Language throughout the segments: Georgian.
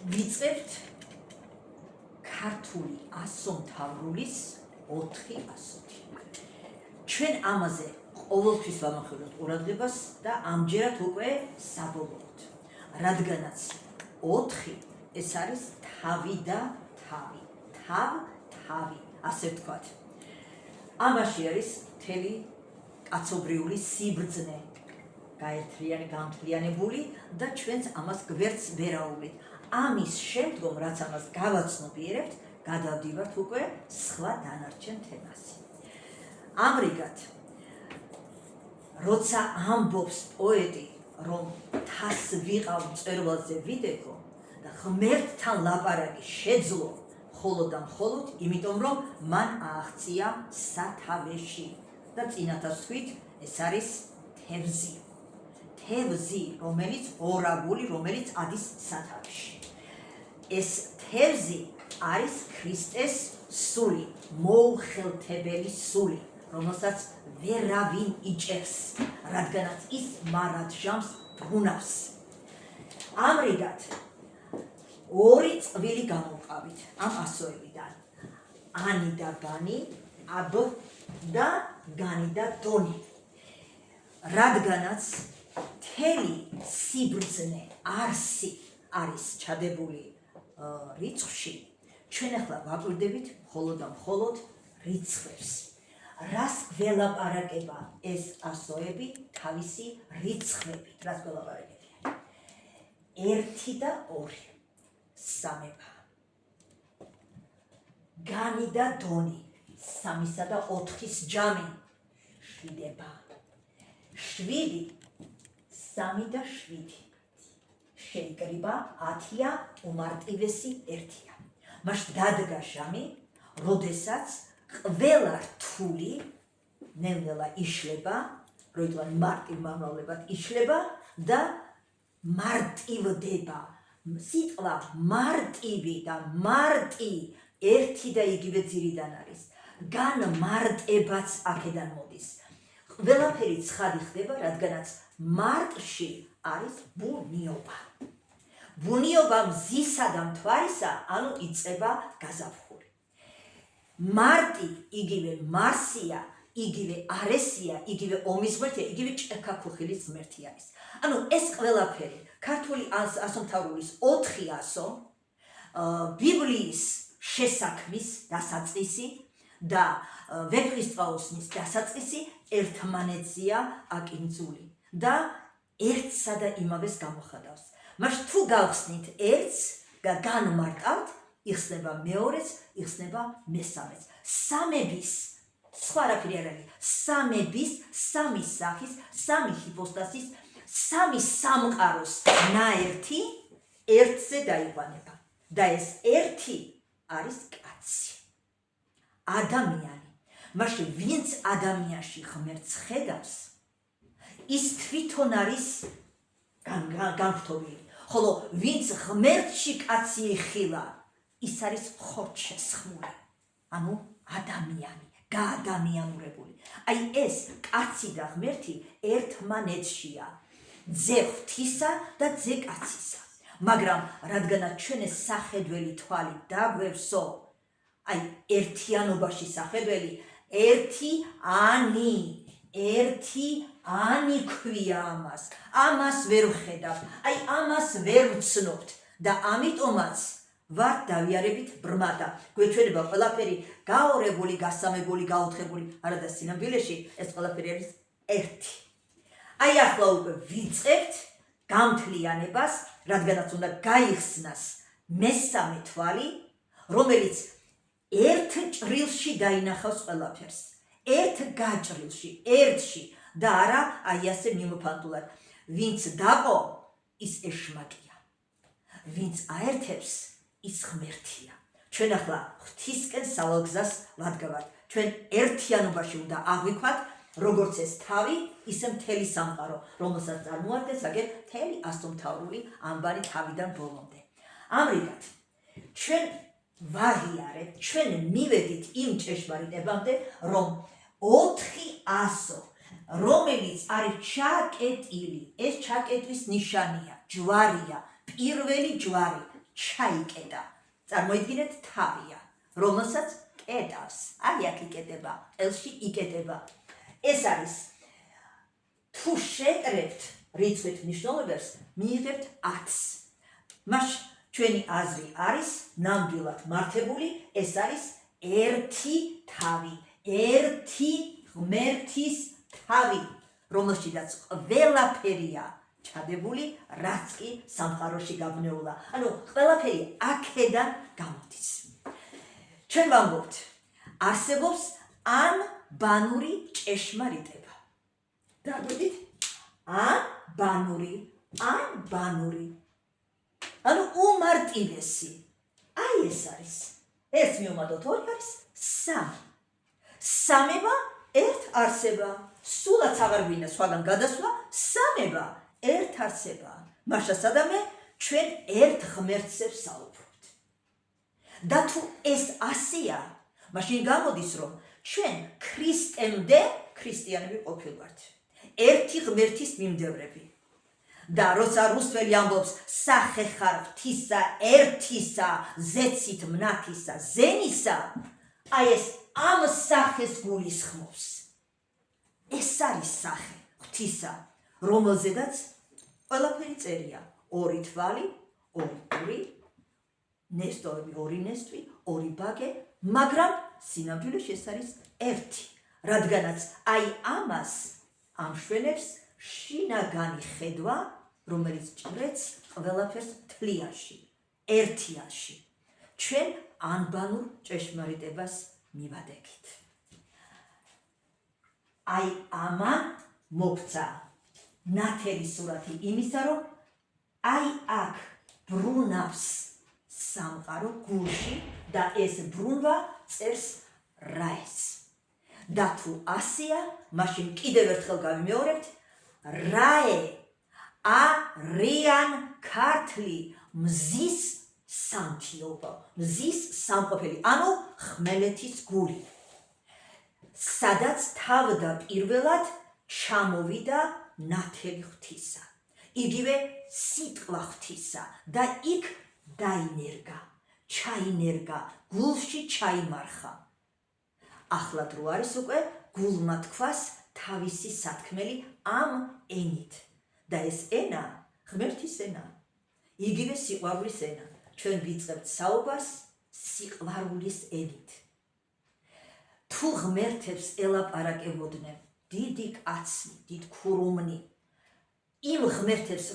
ვიწყებთ ქართული ასომთავრულის 4 ასოთი. ჩვენ ამაზე ყოველთვის ვამახვილებთ ყურადღებას და ამჯერად უკვე საბოლოოდ. რადგანაც 4 ეს არის თავი და თავი. თავი, ასე ვთქვათ. ამაში არის მთელი კაცობრიული სიბრძნე. გამთლიანებული და ჩვენც ამას გვერდს ვერაუვლით. ამის შემდგომ, რაც ამას გავაცნობიერებთ, გადავდივართ უკვე სხვა დანარჩენ თემაზე. ამრიგად, როცა ამბობს პოეტი, რომ თას ვიყავ მწვერვალზე ვიდექო და ღმერთთან ლაპარაკი შეძლო მხოლოდ და მხოლოდ იმიტომ, რომ მან ააღწია სათავეში და წინათაც ვთქვით, ეს არის თევზი. თევზი, რომელიც ორაგული, რომელიც ადის სათავეში. ეს თევზი არის ქრისტეს სული, მოუხელთებელი სული, რომელსაც ვერავინ იჭერს, რადგანაც ის მარადჟამს ბრუნავს. ამრიგად, 2 წვილი გამოვყავით ამ ასოებიდან. ანი და ბანი, აბ და განი და დონი. რადგანაც მთელი სიბრძნე არსი არის ჩადებული რიცხვში, ჩვენ ახლა ვაკვირდებით მხოლოდ და მხოლოდ რიცხვებს. რას გველაპარაკება ეს ასოები თავისი რიცხვები? რას გველაპარაკებიან? 1 და 2 სამება. განი და დონი 3-სა და 4-ის ჯამი შვიდება. 7, 3 და 7 შეიკრიბა 10-ია, უმარტივესი 1-ია. მაშ დადგა ჟამი, როდესაც ყველა რთული ნელ-ნელა იშლება, როიტყვან მარტივ-მომავლებად იშლება და მარტივდება. სიტყვა მარტივი და მარტი ერთი და იგივე ძირიდან არის. განმარტებაც აქედან მოდის. ყველაფერი ცხადი ხდება, რადგანაც მარტში არის ბუნიობა. ბუნიობა მზისა და მთვარისა, ანუ იწყება გაზაფხული. მარტი იგივე მარსია, იგივე არესია, იგივე ომის ღმერთია, იგივე ჭექა-ქუხილის ღმერთი არის. ანუ ეს ყველაფერი ქართული ასომთავრულის 4 ასო, ბიბლიის შესაქმის დასაწყისი და ვეფხისტყაოსნის დასაწყისი ერთმანეთზეა აკინძული და ერთსა და იმავეს გამოხატავს. მაშ თუ გავხსნით ერთს და განმარტავთ, იხსნება მეორეც, იხსნება მესამეც. სამების სხვა რაფერი არ არის. სამების, სამი სახის, სამი ჰიპოსტასის, სამი სამყაროს ნაერთი ერთზე დაიყვანება. და ეს ერთი არის კაცი. ადამიანი. მაშინ ვინც ადამიანში ღმერთს ხედავს, ის თვითონ არის განხტობილი. ხოლო ვინც ღმერთში კაცი იხილა, ის არის ხორცშესხმული. ანუ ადამიანი, გაადამიანურებული. აი ეს კაცი და ღმერთი ერთმანეთშია. ძე ღვთისა და ძე კაცისა. მაგრამ რადგანაც ჩვენ ეს სახედველი თვალი დაგვევსო, აი ერთიანობაში სახედველი, ერთი ანი ქვია ამას. ამას ვერ ვხედავ, აი ამას ვერ ვცნობთ და ამიტომაც ვართ დავიარებით ბრმა და გვეჩვენება ყველაფერი გაორებული, გასამებული, გაოთხებული, არადა სინამდვილეში ეს ყველაფერი არის ერთი. აი ახლა უკვე ვიწყებთ გამთლიანებას, რადგანაც უნდა გაიხსნას მესამე თვალი, რომელიც ერთ ჭრილში დაინახავს ყველაფერს. ერთ გაჭრილში, ერთში და არა აი ასე მიმოფანტულად. ვინც დაყო, ის ეშმაკია. ვინც აერთებს, ის ღმერთია. ჩვენ ახლა ღვთისკენ სავალგზას ვადგავართ. ჩვენ ერთიანობაში უნდა აღვიქვათ, როგორც ეს თავი, ისე მთელი სამყარო, რომელსაც წარმოადგენს აგერ მთელი ასომთავრული ამბარი თავიდან ბოლომდე. ამრიგად, ჩვენ ვაღიარებთ, ჩვენ მივედით იმ ჭეშმარიტებამდე, რომ 4 ასო, რომელიც არის ჩაკეტილი, ეს ჩაკეტვის ნიშანია, ჯვარია, პირველი ჯვარი, ჩაიკეტა. წარმოიდგინეთ თავია, რომელსაც კეტავს. აი აქ იკეტება, ყელში იკეტება. ეს არის თუ შეკრებთ რიცხვით მნიშვნელობებს, მიიღებთ 10-ს. მას ჩვენი აზრი არის ნამდვილად მართებული, ეს არის ერთი თავი, ერთი ღმერთის თავი, რომელშიც ყველაფერია ჩადებული, რაც კი სამყაროში გაბნეულა. ანუ ყველაფერი აქედან გამოდის. ჩვენ ვამბობთ, არსებობს ანბანური ჭეშმარიტება. დაგვიდით? ანბანური. ანუ უმარტივესი. აი ეს არის. ერთ მივუმატოთ 2 არის 3. სამება ერთ არსება. სულაც აღარ გვინდა სხვაგან გადასვლა, სამება ერთ არსება. მაშასადამე ჩვენ ერთ ღმერთზე ვსაუბრობთ. და თუ ეს ასეა, მაშინ გამოდის, რომ ჩვენ ქრისტემდე ქრისტიანები ყოფილვართ. ერთი ღმერთის მიმდევრები. და როცა რუსველი ამბობს სახე ხარ ღვთისა ერთისა, ზეცით მნათისა, ზენისა, აი ეს ამ სახეს გულისხმობს. ეს არის სახე ღვთისა, რომელზედაც ყველაფერი წერია. 2 თვალი, 2 პური, ნესტოები 2 ნესტვი, 2 ბაგე, მაგრამ სინამდვილეში ეს არის ერთი. რადგანაც აი ამას ამშვენებს შინაგანი ხედვა, რომელიც ჭრեց ყველაფერს თლიაში, ერთიანში. ჩვენ ანბანურ ჭეშმარიტებას მივადექით. აი ამან მოგცა ნათელი სურათი იმისა, რომ აი აქ ბრუნავს სამყარო გულში და ეს ბრუნვა წერს რაეს. და თუ ასეა, მაშინ კიდევ ერთხელ გავიმეორებთ, რაე არიან ქართლი მზის სამთიობა, მზის სამყოფელი, ანუ ხმელეთის გული. სადაც თავდაპირველად ჩამოვიდა ნათელი ღვთისა, იგივე სიტყვა ღვთისა და იქ დაინერგა, ჩაინერგა, გულში ჩაიმარხა. ახლად რო არის უკვე გულმა თქვას თავისი სათქმელი ამ ენით და ეს ენა ღმერთის ენა, იგივე სიყვარულის ენა. ჩვენ ვიწყებთ საუბარს სიყვარულის ენით. თუ ღმერთებს ელაპარაკებოდნენ დიდი კაცი, დიდ ქურუმნი, იმ ღმერთებს,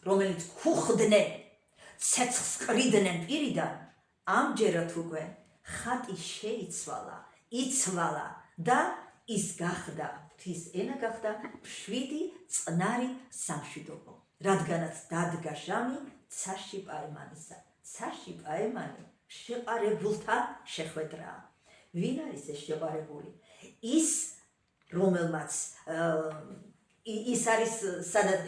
რომელიც ქუხდნენ, ცეცხლს ყრიდნენ პირიდან, ამჯერად უკვე ხატი შეიცვალა, იცვალა და ის გახდა, ღვთის ენა გახდა 7 წყნარი სამშვიდობო. რადგანაც დადგა ჟამი ცაში პაემანისა. ცაში პაემანი შეყარებულთან შეხვედრაა. ვინ არის ეს შეყარებული? ის, რომელმაც ის არის,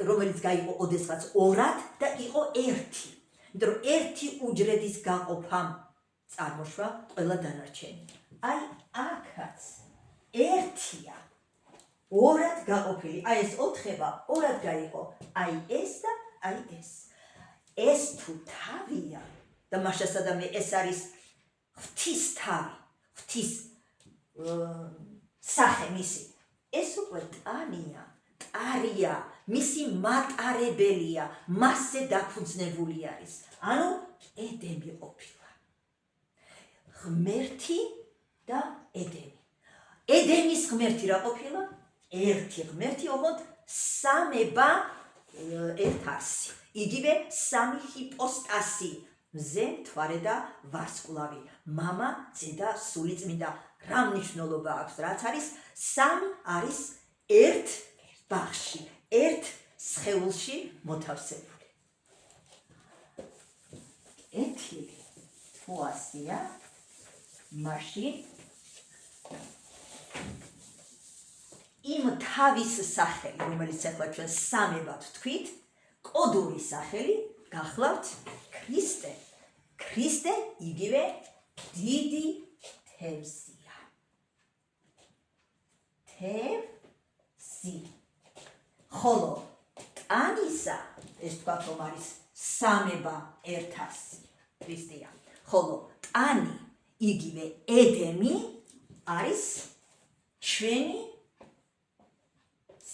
რომელიც გაიყო ოდესღაც 2-ად და იყო ერთი. იმიტომ რომ ერთი უჯრედის გაყოფამ წარმოშვა ყველა დანარჩენი. აი აქაც ერთია, 2-ად გაყოფილი. აი ეს 4-ება 2-ad გაიყო. აი ეს და აი ეს. ეს თუ თავია და მაშასადამე ეს არის ღვთის თავი, ღვთის სახე მისი. ეს უკვე ტანია, ტარია, მისი მატარებელია, მასზე დაფუძნებული არის. ანუ ედემი ყოფილა. ღმერთი და ედემი. ედემის ღმერთი რა ყოფილა? ერთი ღმერთი, ოღონდ სამება ერთ არსი. იგივე 3 ჰიპოსტასი, მზე, მთვარე და ვარსკვლავი, მამა, ძე და სულიწმინდა. რა მნიშვნელობა აქვს, რაც არის 3 არის ერთ ბაღში, ერთ სხეულში მოთავსებული. ეთილი თუ ასია, მაშინ იმ თავის სახელი, რომელიც ახლა ჩვენ სამებად ვთქვით, კოდური სახელი გახლავთ ქრისტე. ქრისტე იგივე დიდი თევზია. თევზი. ხოლო ტანისა ეს თქვა რომ არის სამება 1000 ქრისტეა. ხოლო ტანი იგივე ედემი არის ჩვენი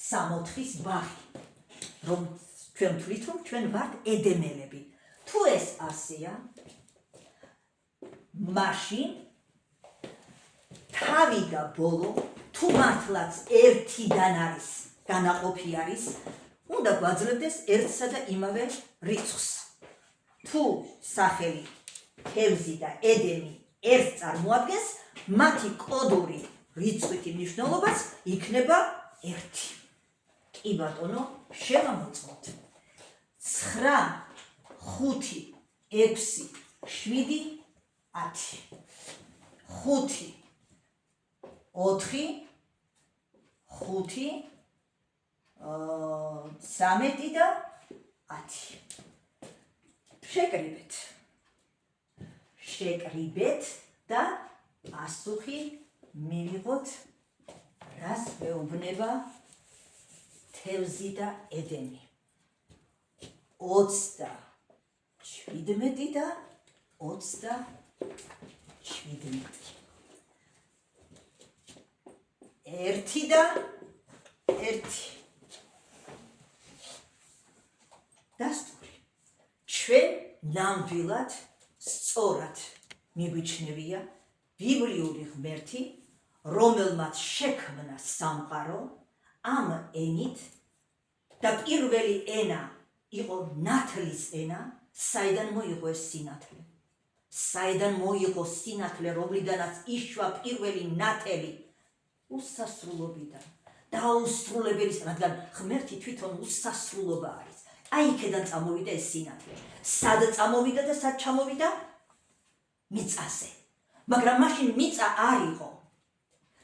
60-ის ბაღი, რომ ჩვენ ვთვლით, რომ ჩვენ ვართ ედემელები. თუ ეს ასეა, მაშინ თავი და ბოლო თუ მართლაც ერთიდან არის, განაყოფი არის, უნდა გვაძლევდეს ერთსა და იმავე რიცხვს. თუ სახელი თევზი და ედემი ერთს წარმოადგენს, მათი კოდური რიცხვითი მნიშვნელობაც იქნება 1. კი ბატონო, შევამოწმოთ. 9, 5, 6, 7, 10. 5, 4, 5, 13 და 10. შეკრიბეთ და პასუხი მივიღოთ, რას მეუბნება თევზი და ედემი. 27 და 27. 1 და 1. დასტური. ჩვენ ნამდვილად სწორად მიგვიჩნევია ბიბლიური ღმერთი, რომელმაც შექმნა სამყარო ამ ენით და პირველი ენა იყო ნათლის ენა, საიდან მოიღო ეს სინათლე? საიდან მოიღო სინათლე, რომლიდანაც იშვა პირველი ნათელი? უსასრულობიდან, დაუსრულებელის, რადგან ღმერთი თვითონ უსასრულობა არის. აი იქედან წამოვიდა ეს სინათლე. სად წამოვიდა და სად ჩამოვიდა? მიწაზე. მაგრამ მაშინ მიწა არ იყო.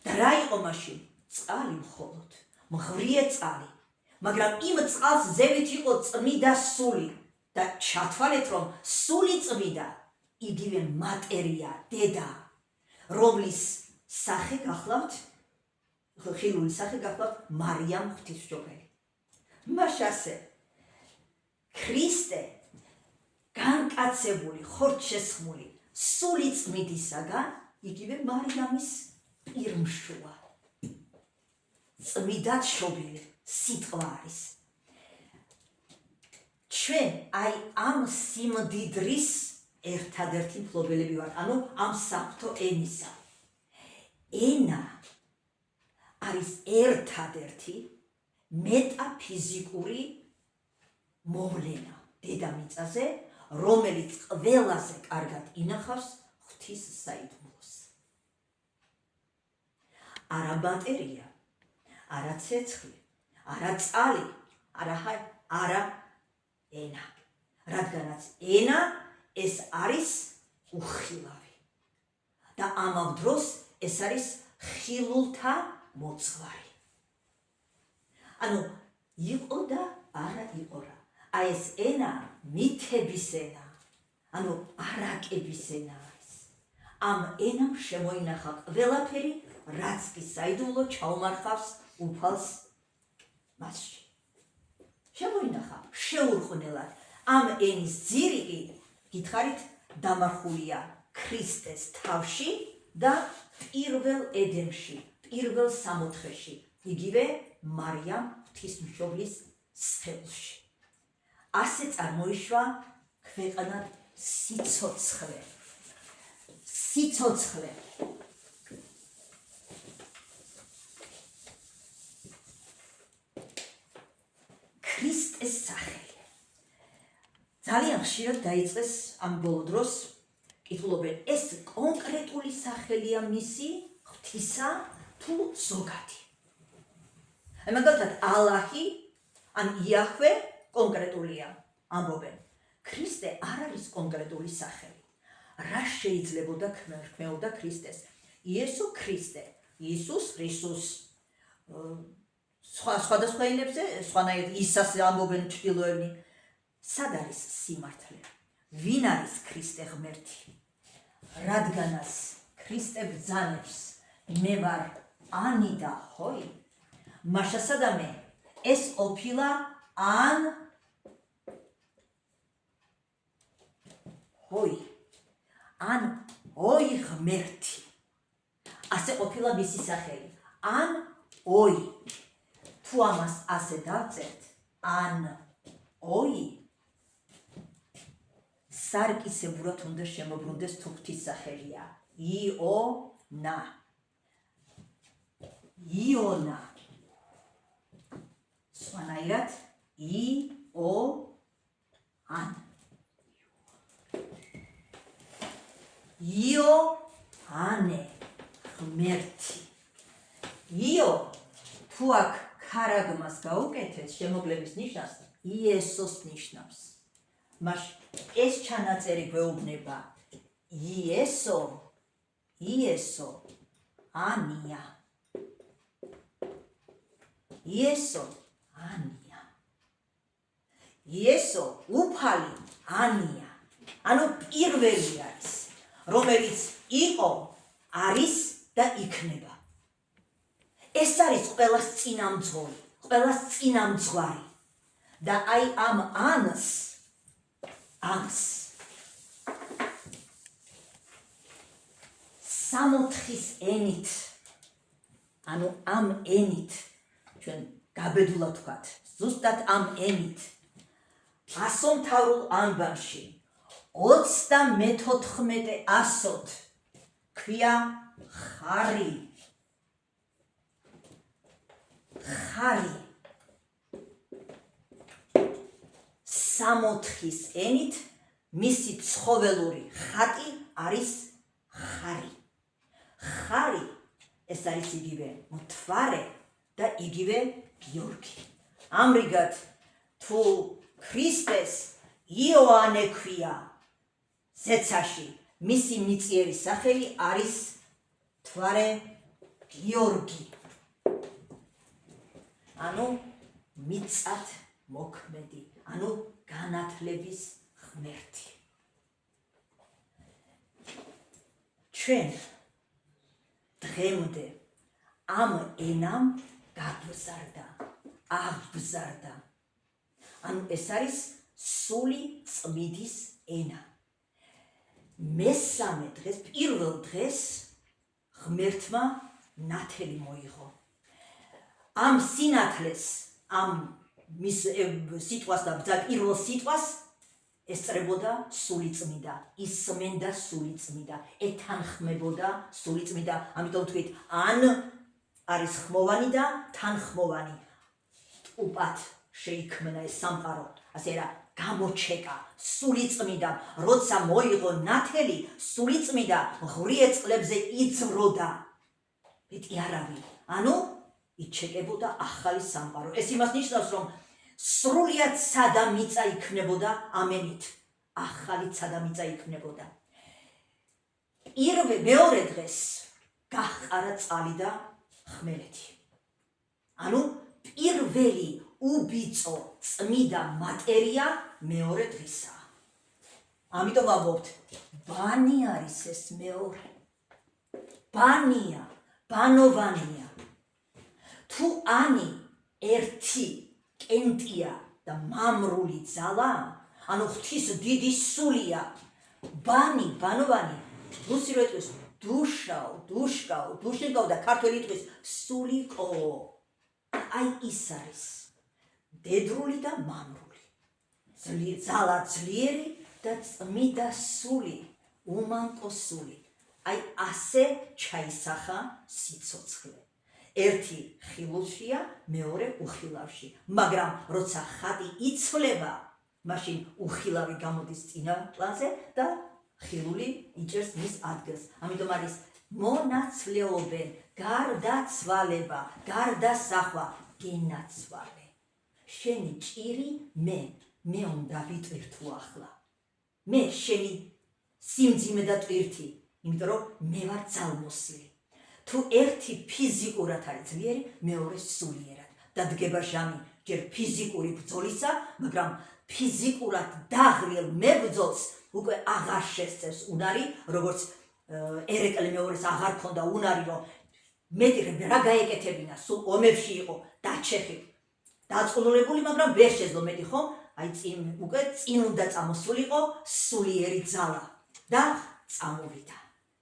და რა იყო მაშინ? წყალი მხოლოდ. მღვრიე წყალი. მაგრამ იმ წყალს ზევით იყო წმიდა სული და ჩათვალეთ, რომ სული წმიდა იგივე მატერია, დედა, რომლის სახე გახლავთ, ხილული სახე გახლავთ მარიამ ღვთისმშობელი. მას ასე ქრისტე განკაცებული, ხორცშესხმული სული წმიდისაგან იგივე მარიამის პირმშუა. წმიდად შობილი სიტყვა არის. ჩვენ აი ამ სიმდიდრის ერთადერთი მფლობელები ვართ, ანუ ამ საფრთხო ენისა. ენა არის ერთადერთი მეტაფიზიკური მოვლენა დედამიწაზე, რომელიც ყველაზე კარგად ინახავს ღვთის საიდუმლოს. არა მატერია, არა ცეცხლი, არა წყალი, არა ენა. რადგანაც ენა ეს არის უხილავი და ამავ დროს ეს არის ხილულთა მოძღვარი. ანუ იყო და არა იყო რა. აი ეს ენა მითების ენა, ანუ არაკების ენა არის. ამ ენამ შემოინახა ყველაფერი, რაც კი საიდუმლო ჩაუმარხავს უფალს მასში. შემოინახა შეურყვნელად. ამ ენის ძირი კი გითხარით დამარხულია ქრისტეს თავში და პირველ ედემში, პირველ სამოთხეში, იგივე მარიამ ღვთისმშობლის სხეულში. ასე წარმოიშვა ქვეყანად სიცოცხლე. სიცოცხლე. ქრისტეს სახელი. ძალიან ხშირად დაიწყეს ამ ბოლო დროს კითხულობენ, ეს კონკრეტული სახელია მისი ღვთისა თუ ზოგადი? მაგალითად ალაჰი ან იაჰვე კონკრეტულია, ამბობენ. ქრისტე არ არის კონკრეტული სახელი. რა შეიძლებოდა ქმეოდა ქრისტეს? იესო ქრისტე, იესუს ქრისტოს სხვადასხვა ენებზე, სხვანაირად ისას ამბობენ ჩრდილოებნი. სად არის სიმართლე? ვინ არის ქრისტე ღმერთი? რადგანაც ქრისტე ბრძანებს, მე ვარ ანი და ჰოი, მაშასადამე ეს ყოფილა ან oi an oi ღმერთი ასე ყოფილა მისი სახელი an oi თუ ამას ასე დავწერთ an oi სარკისებურად უნდა შემოbrunდეს თუ ღვთისახელია იონა იონა სხვანაირად io-an io-ane ღმერთი io თუ აქ ქარაგმას გაუკეთეს შემოკლების ნიშნავს იესოს ნიშნავს მაშინ ეს ჩანაწერი გვეუბნება იესო ანია იესო ანია იესო უფალი ანია ანუ პირველი არის რომელიც იყო არის და იქნება ეს არის ყველას წინამძღოლი ყველას წინამძღვარი და აი ამ ანს სამოთხის ენით ანუ ამ ენით ჩვენ გაბედულად ვთქვათ ზუსტად ამ ენით ასომთავრულ ანბანში 34 ასოთ ქვია ხარი სამოთხის ენით მისი ცხოველური ხატი არის ხარი ხარი ეს არის იგივე მთვარე და იგივე გიორგი ამრიგად თუ ქრისტეს იოანე ქვია ზეცაში მისი მიწიერი სახელი არის მთვარე გიორგი ანუ მიწად მოქმედი ანუ განათლების ღმერთი ჩვენ დღემდე ამ ენამ გაბზარდა აღბზარდა ანუ ეს არის სული წმიდის ენა მესამე დღეს პირველ დღეს ღმერთმა ნათელი მოიღო ამ სინათლეს ამ მის სიტყვას და პირველ სიტყვას ესწრებოდა სული წმიდა ისმენდა სული წმიდა ეთანხმებოდა სული წმიდა ამიტომ თქვით ან არის ხმოვანი და თანხმოვანი უპად შეიქმნა ეს სამყარო ასე რა გამოჩეკა სული წმიდა როცა მოიღო ნათელი სული წმიდა ღვრიე წყლებზე იძვროდა მეტი არავინ ანუ იჩეკებოდა ახალი სამყარო ეს იმას ნიშნავს რომ სრულიად სადამიწა იქნებოდა ამენით ახალი სადამიწა იქნებოდა მეორე დღეს გაჰყარა წყალი და ხმელეთი ანუ პირველი უბიწო წმიდა მატერია მეორე დღისაა ამიტომ ვამბობთ ბანი არის ეს მეორე ბანია ბანოვანია თუ ანი ერთი კენტია და მამრული ძალა ანუ ღვთის დიდი სულია ბანი ბანოვანი რუსი რო იტყვის დუშკაო და ქართველი იტყვის სულიკო აი ის არის დედრული და მამრული ძალა ძლიერი და წმიდა სული უმანკო სული აი ასე ჩაისახა სიცოცხლე ერთი ხილულშია მეორე უხილავში მაგრამ როცა ხატი იცვლება მაშინ უხილავი გამოდის წინა პლანზე და ხილული იჭერს მის ადგილს ამიტომ არის მონაცვლეობენ გარდაცვალება გარდასახვა გენაცვალე შენი ჭირი მე უნდა ვიტვირთო ახლა მე შენი სიმძიმე და ტვირთი იმიტომ რომ მე ვარ ძალმოსილი თუ ერთი ფიზიკურად არის ძლიერი მეორე სულიერად დადგება ჟამი ჯერ ფიზიკური ბრძოლისა მაგრამ ფიზიკურად დაღრილ მებრძოლს უკვე აღარ შესწევს უნარი როგორც ერეკლე მეორეს აღარ ქონდა უნარი რომ მეტი რა გაეკეთებინა სულ ომებში იყო დაჩეხი დაწუნულებული მაგრამ ვერ შეძლო მეტი ხომ აი უკვე წინ უნდა წამოსულიყო სულიერი ძალა და წამოვიდა.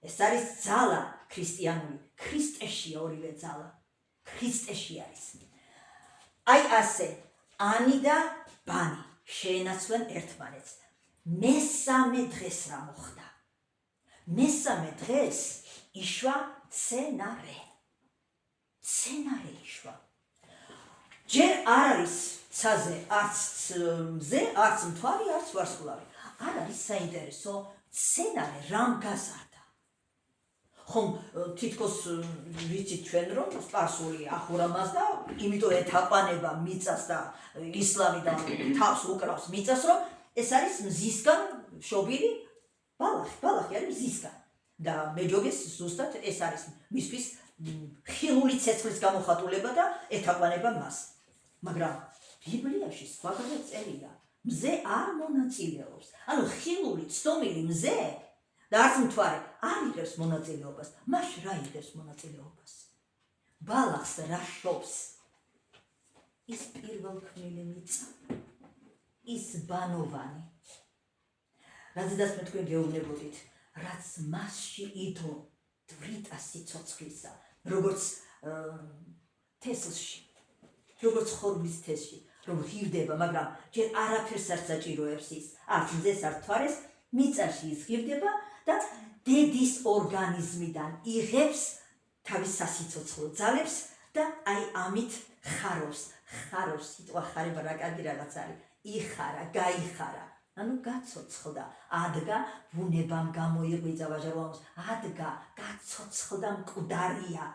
ეს არის ძალა ქრისტიანული, ქრისტეშია ორივე ძალა. ქრისტეში არის. აი ასე ანი და ბანი შეენაცვლენ ერთმანეთს. მესამე დღეს რა მოხდა? მესამე დღეს იშვა მცენარე. მცენარე იშვა. ჯერ არ არის ცაზე არც მზე, არც მთვარი, არც ვარსკვლავი. არ არის საინტერესო მცენარე რამ გაზარდა. ხომ თითქოს ვიცით ჩვენ რომ სპარსული ახურამას და იმიტომ ეთაყვანება მიწას და ისლამი და თავს უკრავს მიწას რომ ეს არის მზისგან შობილი ბალახი არის მზისგან და მეჯოგეს ზუსტად ეს არის მისთვის ხილული ცეცხლის გამოხატულება და ეთაყვანება მას. მაგრამ ბიბლიაში სხვაგანაც წერია მზე არ მონაწილეობს. ანუ ხილული ცდომილი მზე და არც მთვარე არ იღებს მონაწილეობას. მას რა იღებს მონაწილეობას? ბალახს რა შობს? ის პირველქმნილი მიწა, ის ბანოვანი. რადგანაც მე თქვენ გეუბნებოდით, რაც მასში იდო დვრიტა სიცოცხლისა, როგორც თესლში, როგორც ხორბლის თესლში, რომ ღირდება, მაგრამ ჯერ არაფერს არ საჭიროებს ის, არც მზეს, არც მთვარეს, მიწაში ის ღირდება და დედის ორგანიზმიდან იღებს თავის სასიცოცხლო ძალებს და აი ამით ხარობს. ხარობს, სიტყვა ხარება რა კარგი რაღაც არის. იხარა, გაიხარა. ანუ გაცოცხლდა, ადგა ბუნებამ გამოიღვიძა ვაჟაროვანს, ადგა, გაცოცხლდა, მკვდარია.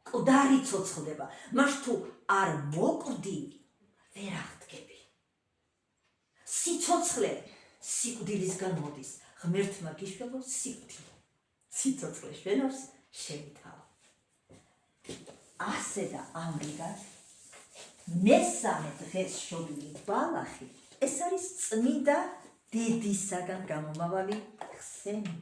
მკვდარი ცოცხლდება. მას თუ არ მოკვდი, ვერ აღდგები. სიცოცხლე სიკვდილისგან მოდის. ღმერთმა გიშველო სიკვდილი. სიცოცხლე შვენობს შეითავა. ასე და ამრიგად მესამე დღეს შობილი ბალახი ეს არის წმინდა დედისაგან გამომავალი ხსენი.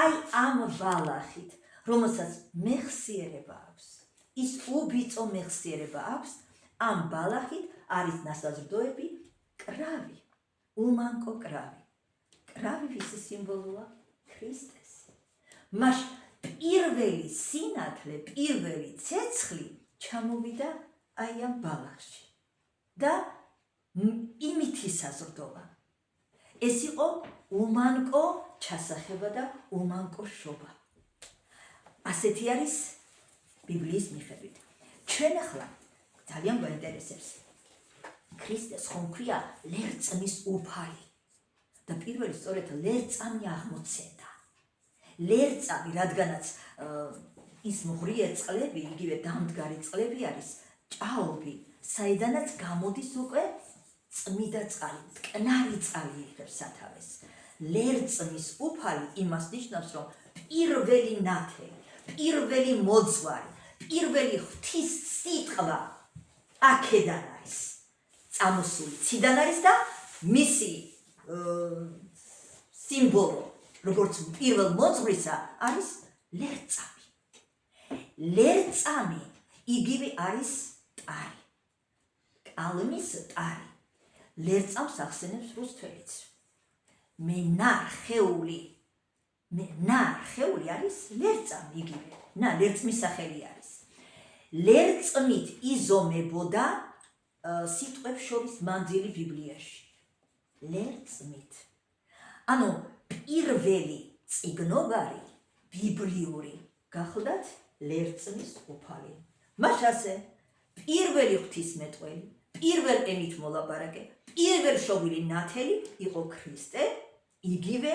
აი ამ ბალახით, რომელსაც მეხსიერება აქვს, ის უბიწო მეხსიერება აქვს, ამ ბალახით არის ნასაზრდოები კრავი, უმანკო კრავი. კრავი ვისი სიმბოლოა? ქრისტეს. მას პირველი სინათლე, პირველი ცეცხლი ჩამოვიდა აი ამ ბალახში და იმით ისაზრდოა. ეს იყო უმანკო ჩასახება და უმანკო შობა. ასეთი არის ბიბლიის მიხედვით. ჩვენ ახლა ძალიან გვაინტერესებს. ქრისტეს ხომ ქვია ლერწმის უფალი და პირველი სწორედ ლერწამი აღმოცენდა. ლერწამი, რადგანაც ის მღრიე წყლები, იგივე დამდგარი წყლები არის ჭაობი, საიდანაც გამოდის უკვე წმიდა წყალი, მტკნარი წყალი იღებს სათავეს. ლერწმის უფალი იმას ნიშნავს, რომ პირველი ნათელი, პირველი მოძღვარი, პირველი ღვთის სიტყვა აქედან არის. წამოსული ციდან არის და მისი სიმბოლო, როგორც პირველ მოძღვრისა, არის ლერწამი. ლერწამი იგივე არის ტარი. კალმის ტარი. ლერწამს ახსენებს რუსთველიც. მენარხეული არის ლერწამი იგივე. ლერწმის სახელი არის. ლერწმით იზომებოდა სიტყვებს შორის მანძილი ბიბლიაში. ლერწმით. ანუ პირველი წიგნობარი ბიბლიური გახლდათ ლერწმის უფალი. მას ასე პირველი ღვთისმეტყველი, პირველ ენით მოლაპარაკე, პირველ შობილი ნათელი იყო ქრისტე, იგივე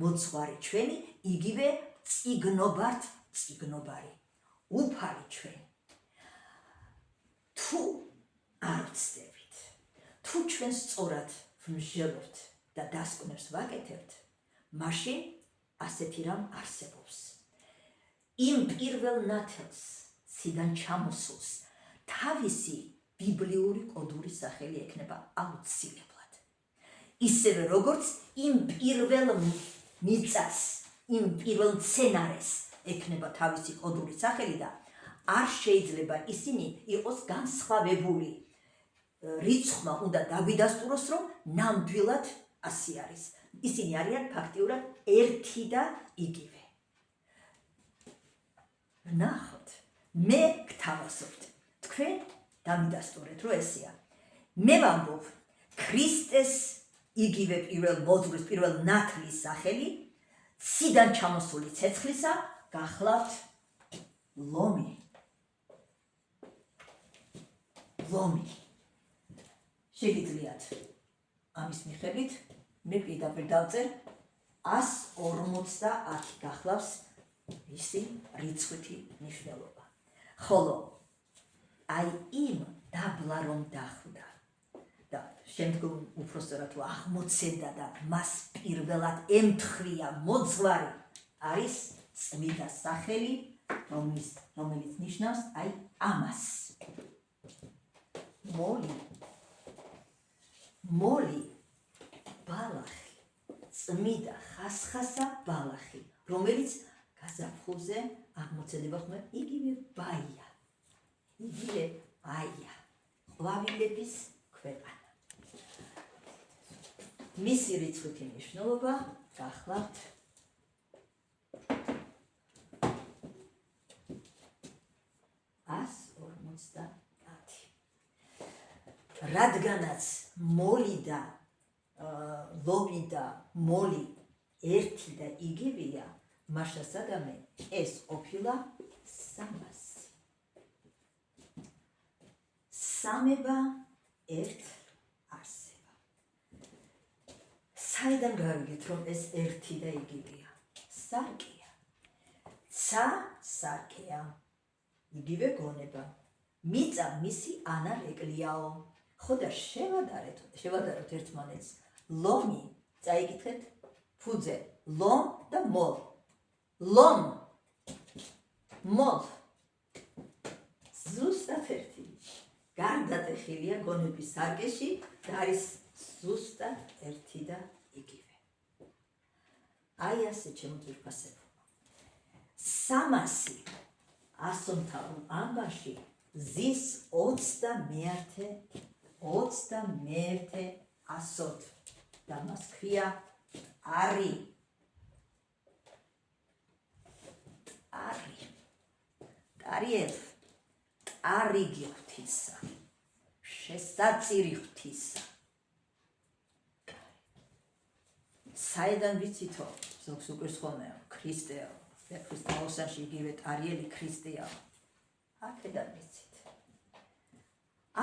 მოძღვარი ჩვენი, იგივე წიგნობართ წიგნობარი, უფალი ჩვენი. თუ არ ვცდებით, თუ ჩვენ სწორად ვმჟელობთ და დასკვნებს ვაკეთებთ, მაშინ ასეთი რამ არსებობს. იმ პირველ ნათელს ციდან ჩამოსულს თავისი ბიბლიური კოდური სახელი ექნება აუცილებლად. ისევე როგორც იმ პირველ მიწას, იმ პირველ მცენარეს ექნება თავისი კოდური სახელი და არ შეიძლება ისინი იყოს განსხვავებული რიცხვმა უნდა დაგვიდასტუროს, რომ ნამდვილად ასე არის. ისინი არიან ფაქტიურად ერთი და იგივე. ნახოთ, მე გთავაზობთ, თქვენ დამიდასტურეთ, რომ ესეა. მე ვამბობ, ქრისტეს იგივე პირველ მოძღვრის, პირველ ნათლის სახელი, ციდან ჩამოსული ცეცხლისა, გახლავთ ლომი. ლომი. შეგიძლიათ ამის მიხედვით მე პირდაპირ დავწერ 150 გახლავს ისი რიცხვითი მნიშვნელობა. ხოლო აი იმ დაბლა რომ დახვდა და შემდგომ უпростоრად აღმოცენდა და მას პირველად ემთხრია მოძღვარი არის წმიდა სახელი, რომელიც ნიშნავს აი ამას. მოლი ბალახი, წმიდა ხასხასა ბალახი, რომელიც გაზაფხულზე აღმოცენება ხმარ იგივე ბაია, იგივე აია, ყვავილების ქვეყანა. მისი რიცხვითი მნიშვნელობა გახლავთ 150. რადგანაც მოლი და ლომი და მოლი ერთი და იგივეა, მაშასადამე ეს ყოფილა 300. სამება ერთ არსება. საიდან გავიგეთ, რომ ეს ერთი და იგივეა? სარკეა. სარკეა. იგივე გონება. მიწა მისი ანარეკლიაო. ხო და შევადაროთ ერთმანეთს. ლომი, წაიკითხეთ ფუძე, ლომ და მოლ. ლომ, მოლ. ზუსტად ერთი. გარდატეხილია გონების სარკეში და არის ზუსტად ერთი და იგივე. აი ასე ჩემო ძვირფასებო. 300 ასომთავრულ ამბაში ზის 21 ასოთ და მას ქვია არი. ტარიელ არიგი ღვთისა, შესაწირი ღვთისა. საიდან ვიცითო, ზოგს უკვე ხოლმე ქრისტეო, ქრისტეოსანში იგივე ტარიელი ქრისტეა. აქედან ვიცით.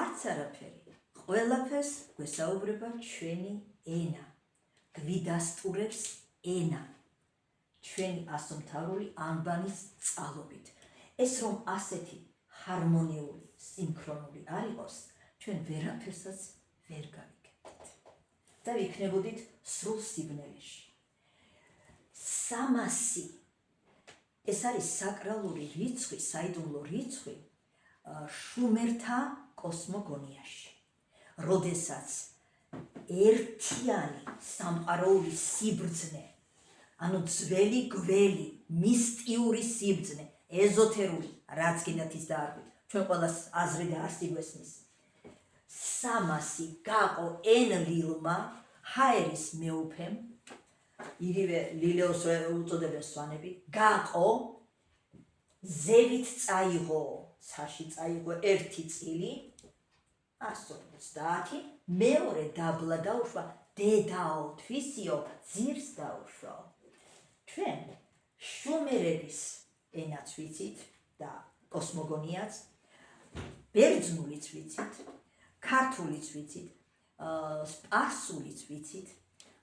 არც არაფერი. ყველაფერს გვესაუბრება ჩვენი ენა. გვიდასტურებს ენა. ჩვენი ასომთავრული ანბანის წყალობით. ეს რომ ასეთი ჰარმონიული, სინქრონული არ იყოს, ჩვენ ვერაფერსაც ვერ გავიგებთ. და ვიქნებოდით სრულ სიბნელეში. 300 ეს არის საკრალური რიცხვი, საიდუმლო რიცხვი შუმერთა კოსმოგონიაში. როდესაც ერთიანი სამყაროული სიბრძნე, ანუ ძველი გველი, მისტიური სიბრძნე, ეზოთერული, რაც გინდათ ის დაარქვით, ჩვენ ყველას აზრი და არსი გვესმის. 300 გაყო ენლილმა, ჰაერის მეუფემ, იგივე ლილეოს უწოდებენ სვანები, გაყო, ზევით წაიღო, ცაში წაიღო 1 წილი, 150, მეორე დაბლა დაუშვა, დედაო, თვისიო, ძირს დაუშვა. ჩვენ შუმერების ენაც ვიცით და კოსმოგონიაც, ბერძნულიც ვიცით, ქართულიც ვიცით, სპარსულიც ვიცით,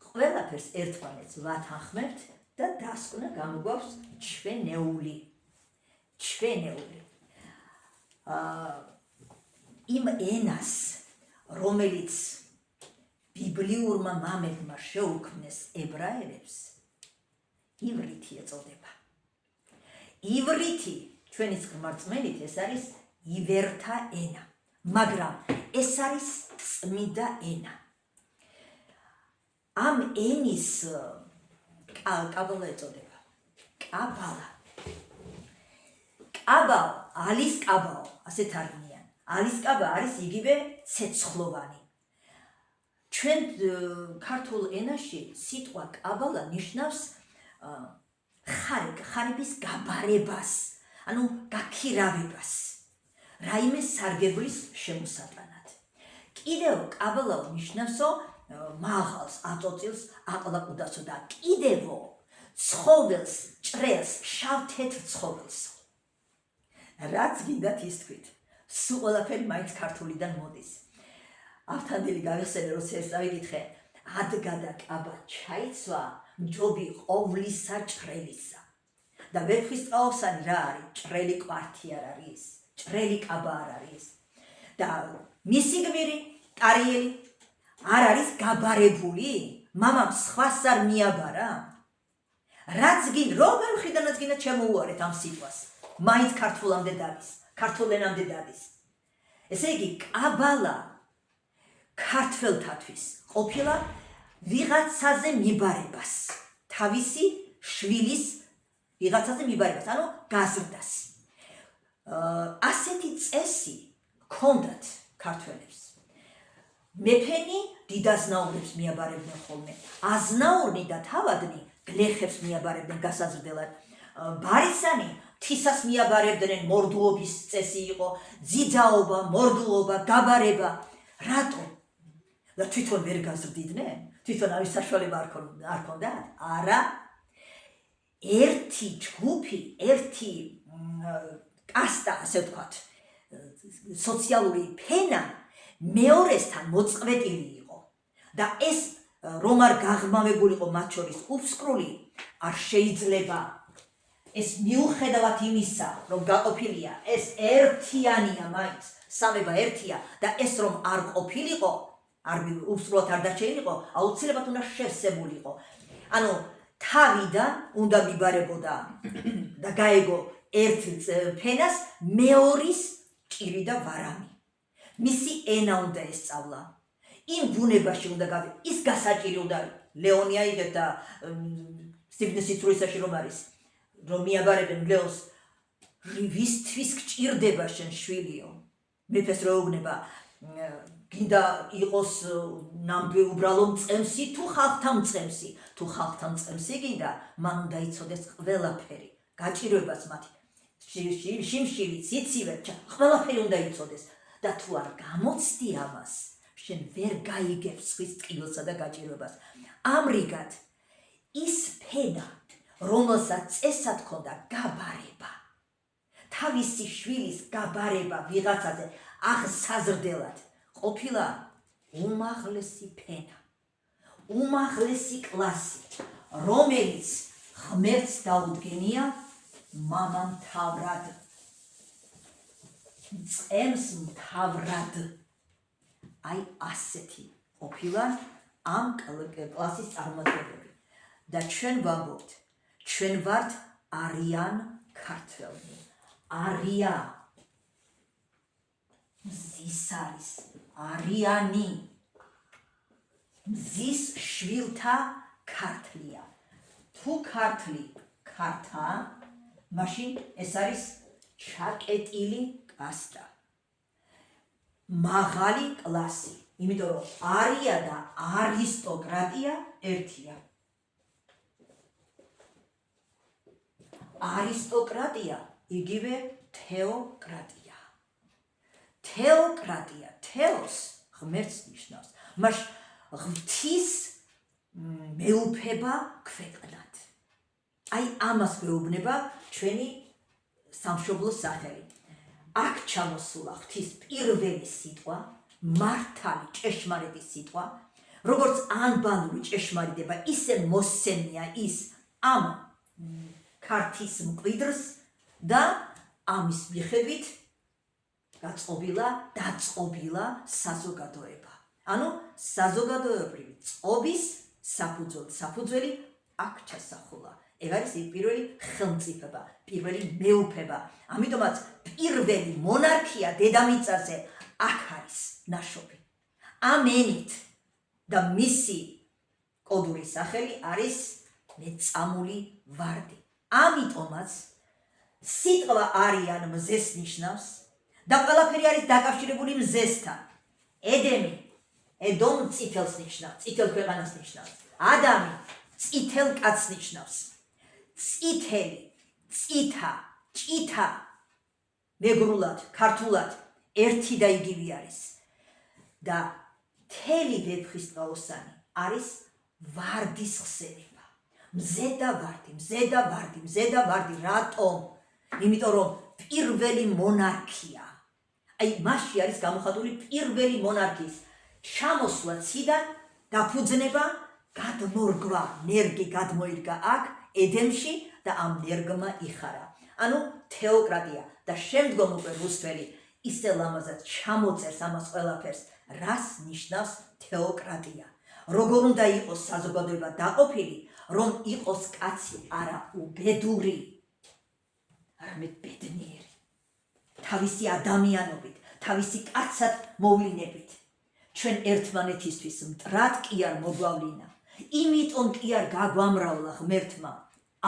ყველაფერს ერთმანეთს ვათანხმებთ და დასკვნა გამოგვაქვს ჩვენეული. იმ ენას, რომელიც ბიბლიურმა მამებმა შეუქმნეს ებრაელებს, ივრითი ეწოდება. ივრითი, ჩვენის ღმერთმენით, ეს არის ივერთა ენა, მაგრამ ეს არის წმიდა ენა. ამ ენის კაბალა ეწოდება. კაბალა, ალის კაბაო, ასეთ არნიან. ალის კაბა არის იგივე ცეცხლოვანი. ჩვენ ქართულ ენაში სიტყვა კაბალა ნიშნავს ხარების გაბარებას, ანუ გაქირავებას, რაიმე სარგებლის შემოსატანად. კიდევ კაბალა ნიშნავსო მაღალს, აწოწილს, აყლაკუდასო და კიდევო ცხოველს, ჭრელს, შავ-თეთრ ცხოველს. რაც გინდათ ის თქვით. სულ ყველაფერი მაინც ქართულიდან მოდის. ავთანდილი გავიხსენე, როცა ეს წავიკითხე, ადგა და კაბა ჩაიცვა მჯობი ყოვლისა ჭრელისა. და ვერცხლისწყალოსანი რა არის? ჭრელი კვართი არ არის, ჭრელი კაბა არ არის. და მისი გმირი, ტარიელი არ არის გაბარებული? მამამ სხვას არ მიაბარა? რაც გინ რომელ მხრიდანაც გინდა შემოუარეთ ამ სიტყვას. მაინც ქართულამდე დადის, ქართულ ენამდე დადის. ესე იგი, კაბალა ქართველთათვის ყოფილა ვიღაცაზე მიბარებას, თავისი შვილის ვიღაცაზე მიბარებას, ანუ გაზრდას. ასეთი წესი ჰქონდათ ქართველებს. მეფენი დიდაზნაურებს მიაბარებდნენ ხოლმე, აზნაურნი და თავადნი გლეხებს მიაბარებდნენ გასაზრდელად. ბარისანი თისას მიაბარებდნენ, მორდუობის წესი იყო, ძიძაობა, მორდუობა, გაბარება. რატო? და თვითონ ვერ გაზრდიდნენ? თვითონ ამის საშუალება არ ჰქონდათ? არა. ერთი ჯგუფი, ერთი კასტა, ასე ვთქვათ, სოციალური ფენა მეორესთან მოწყვეტილი იყო. და ეს რომ არ გაღრმავებულიყო მათ შორის უფსკრული, არ შეიძლება. ეს მიუხედავად იმისა, რომ გაყოფილია, ეს ერთიანია მაინც, სამება ერთია და ეს რომ არ ყოფილიყო, არ უფსკრულად არ დარჩენილიყო, აუცილებლად უნდა შევსებულიყო. ანუ თავიდან უნდა მიბარებოდა და გაეგო ერთ ფენას მეორის ჭირი და ვარამი. მისი ენა უნდა ესწავლა. იმ ბუნებაში უნდა გავიდე. ის გასაჭირი უნდა ლეონი აიღებ და სიბნის სიცრუისაში რომ არის, რომ მიაბარებენ ლეონს, ვისთვის გჭირდება შენ შვილიო? მეფეს რო ეუბნება, გინდა იყოს ნამდვილი უბრალო მწყემსი თუ ხალხთან მწყემსი? თუ ხალხთან მწყემსი გინდა, მან უნდა იცოდეს ყველაფერი, გაჭირვებას მათი. შიმშილი, ციცივე, ყველაფერი უნდა იცოდეს. და თუ არ გამოცდი ამას, შენ ვერ გაიგებ სხვის ტკივილსა და გაჭირვებას. ამრიგად, ის ფენა, რომელსაც წესად ჰქონდა გაბარება, თავისი შვილის გაბარება ვიღაცაზე აღსაზრდელად, ყოფილა უმაღლესი ფენა, უმაღლესი კლასი, რომელიც ღმერთს დაუდგენია მამამ მთავრად, მწყემს მთავრად. აი ასეთი ყოფილა ამ კლასის წარმომადგენლები. და ჩვენ ვამბობთ, ჩვენ ვართ არიან ქართველნი. არია მზის არის, არიანი მზის შვილთა ქართლია. თუ ქართლი ქართა, მაშინ ეს არის ჩაკეტილი კასტა, მაღალი კლასი, იმიტომ რომ არია და არისტოკრატია ერთია. არისტოკრატია იგივე თეოკრატია. თეოკრატია თეოს ღმერთს ნიშნავს. მას ღვთის მეუფება ქვეყნად. აი ამას გვეუბნება ჩვენი სამშობლოს სახელი. აქ ჩამოსულა ღვთის პირველი სიტყვა, მართალი ჭეშმარიტი სიტყვა, როგორც ანბანური ჭეშმარიტება, ისე მოსცემია ის ამ ქართის მკვიდრს და ამის მიხედვით დაწყობილა საზოგადოება. ანუ საზოგადოებრივი წყობის საფუძველი აქ ჩასახულა. ეგ არის პირველი ხელმწიფება, პირველი მეუფება. ამიტომაც პირველი მონარქია დედამიწაზე აქ არის ნაშობი. ამ ენით და მისი კოდური სახელი არის მეწამული ვარდი. ამიტომაც სიტყვა არიან მზეს ნიშნავს და ყველაფერი არის დაკავშირებული მზესთან. ედემი, ედომ წითელს ნიშნავს, წითელ ქვეყანას ნიშნავს. ადამი წითელ კაცს ნიშნავს. წითელი, წითა, ჭითა მეგრულად, ქართულად ერთი და იგივე არის. და მთელი ვეფხისტყაოსანი არის ვარდის ხსენება. მზე და ვარდი, რატომ? იმიტომ რომ პირველი მონარქია. აი მასში არის გამოხატული პირველი მონარქიის ჩამოსვლა ციდან, დაფუძნება, გადმორგვა, ნერგი გადმოირგა აქ ედემში და ამ ნერგმა იხარა. ანუ თეოკრატია და შემდგომ უკვე რუსთველი ისე ლამაზად ჩამოწერს ამას ყველაფერს, რას ნიშნავს თეოკრატია. როგორ უნდა იყოს საზოგადოება დაყოფილი, რომ იყოს კაცი არა უბედური, არამედ ბედნიერი. თავისი ადამიანობით, თავისი კაცად მოვლინებით. ჩვენ ერთმანეთისთვის მტრად კი არ მოგვავლინა. იმიტომ კი არ გაგვამრავლა ღმერთმა.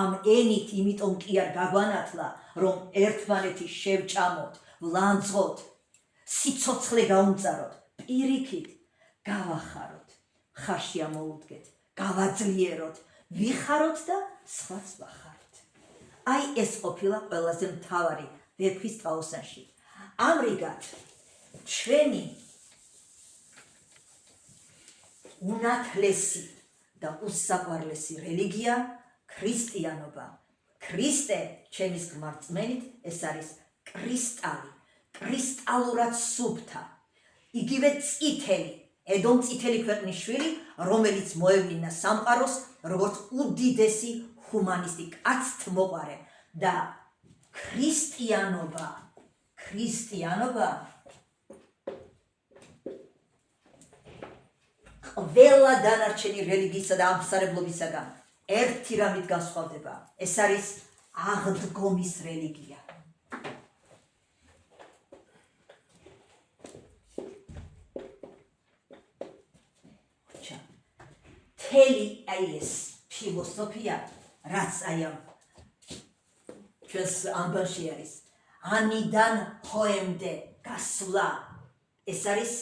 ამ ენით იმიტომ კი არ გაგვანათლა, რომ ერთმანეთი შევჭამოთ, ვლანძღოთ, სიცოცხლე გაუმწაროთ, პირიქით გავახაროთ, ხარში ამოუდგეთ, გავაძლიეროთ, ვიხაროთ და სხვაც ვახაროთ. აი ეს ყოფილა ყველაზე მთავარი ვეფხისტყაოსანში. ამრიგად ჩვენი უნათლესი და უსაყვარლესი რელიგია ქრისტიანობა. ქრისტე ჩემის გმარწმენით ეს არის კრისტალი, კრისტალურად სუფთა. იგივე წითელი, ედომ წითელი ქვეყნის შვილი, რომელიც მოევლინა სამყაროს როგორც უდიდესი ჰუმანისტი, კაცთმოყვარე და ქრისტიანობა ყველა დანარჩენი რელიგიისა და აღმსარებლობისაგან ერთი რამით განსხვავდება. ეს არის აღდგომის რელიგია. მთელი აი ეს ფილოსოფია, რაც აი ამ ჩვენს ამბავში არის, ანიდან ჰოემდე გასვლა, ეს არის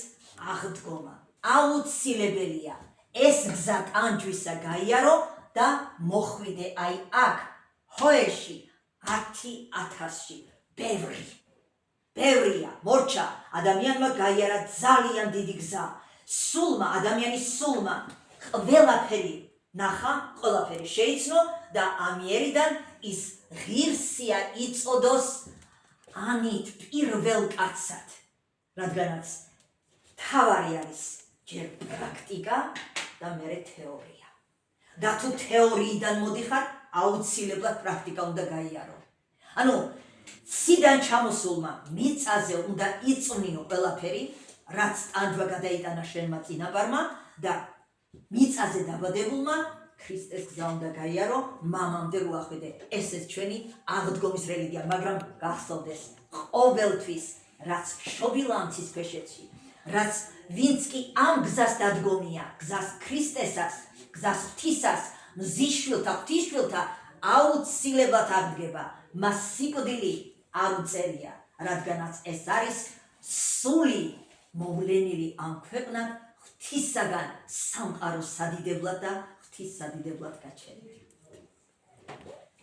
აღდგომა. აუცილებელია ეს გზა კანჯვისა გაიარო და მოხვიდე აი აქ ჰოეში 10,000-ში. ბევრია, მორჩა, ადამიანმა გაიარა ძალიან დიდი გზა. სულმა, ადამიანის სულმა ყველაფერი ნახა, ყველაფერი შეიცნო და ამიერიდან ის ღირსია იწოდოს ანით პირველ კაცად, რადგანაც თავარი არის ჯერ პრაქტიკა და მერე თეორია. და თუ თეორიიდან მოდიხარ, აუცილებლად პრაქტიკა უნდა გაიარო. ანუ ციდან ჩამოსულმა მიწაზე უნდა იწვნიო ყველაფერი, რაც ტანჯვა გადაიტანა შენმა წინაპარმა და მიწაზე დაბადებულმა ქრისტეს გზა უნდა გაიარო, მამამდე რო ახვიდე. ესეც ჩვენი აღდგომის რელიგია, მაგრამ გახსოვდეს, ყოველთვის რაც შობილა ამ ცისქვეშეთში, რაც ვინც კი ამ გზას დადგომია, გზას ქრისტესას, გზას ღვთისას, მზისშვილთა, ღვთისშვილთა, აუცილებლად აღდგება. მას სიკვდილი არ უწერია, რადგანაც ეს არის სული მოვლენილი ამ ქვეყნად ღვთისაგან სამყაროს სადიდებლად და ღვთის სადიდებლად გაჩენილი.